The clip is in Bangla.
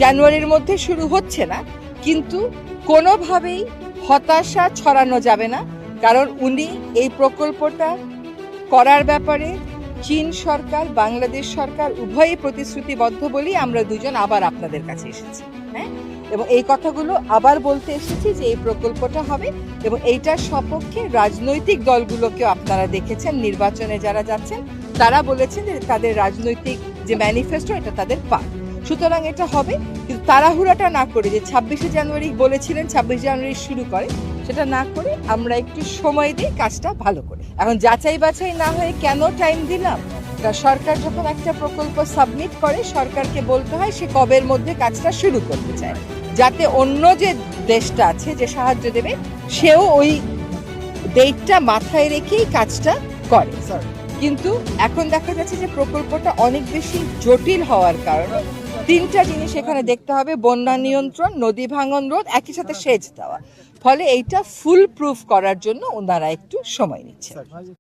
জানুয়ারির মধ্যে শুরু হচ্ছে না, কিন্তু কোনোভাবেই হতাশা ছড়ানো যাবে না, কারণ উনি এই প্রকল্পটা করার ব্যাপারে চীন সরকার, বাংলাদেশ সরকার উভয়ই প্রতিশ্রুতিবদ্ধ বলেই আমরা দুজন আবার আপনাদের কাছে এসেছি। হ্যাঁ, এবং এই কথাগুলো আবার বলতে এসেছি যে এই প্রকল্পটা হবে, এবং এইটার সপক্ষে রাজনৈতিক দলগুলোকেও আপনারা দেখেছেন, নির্বাচনে যারা যাচ্ছেন তারা বলেছেন যে তাদের রাজনৈতিক যে ম্যানিফেস্টো এটা তাদের পাক। সুতরাং এটা হবে, কিন্তু তাড়াহুড়াটা না করে যে 26শে জানুয়ারি বলেছিলেন 26 জানুয়ারি শুরু করে, সেটা না করে আমরা একটু সময় দিই কাজটা ভালো করে। এখন যাচাই বাছাই না হয়ে কেন টাইম দিলাম? সরকার যখন একটা প্রকল্প সাবমিট করে, সরকারকে বলতে হয় সে কবের মধ্যে কাজটা শুরু করতে চায়, যাতে অন্য যে দেশটা আছে যে সাহায্য দেবে সেও ওই ডেটটা মাথায় রেখেই কাজটা করে। কিন্তু এখন দেখা যাচ্ছে যে প্রকল্পটা অনেক বেশি জটিল হওয়ার কারণে তিনটা জিনিস এখানে দেখতে হবে: বন্যা নিয়ন্ত্রণ, নদী ভাঙন রোধ, একই সাথে সেচ দেওয়া। ফলে এইটা ফুল প্রুফ করার জন্য ওনারা একটু সময় নিচ্ছে।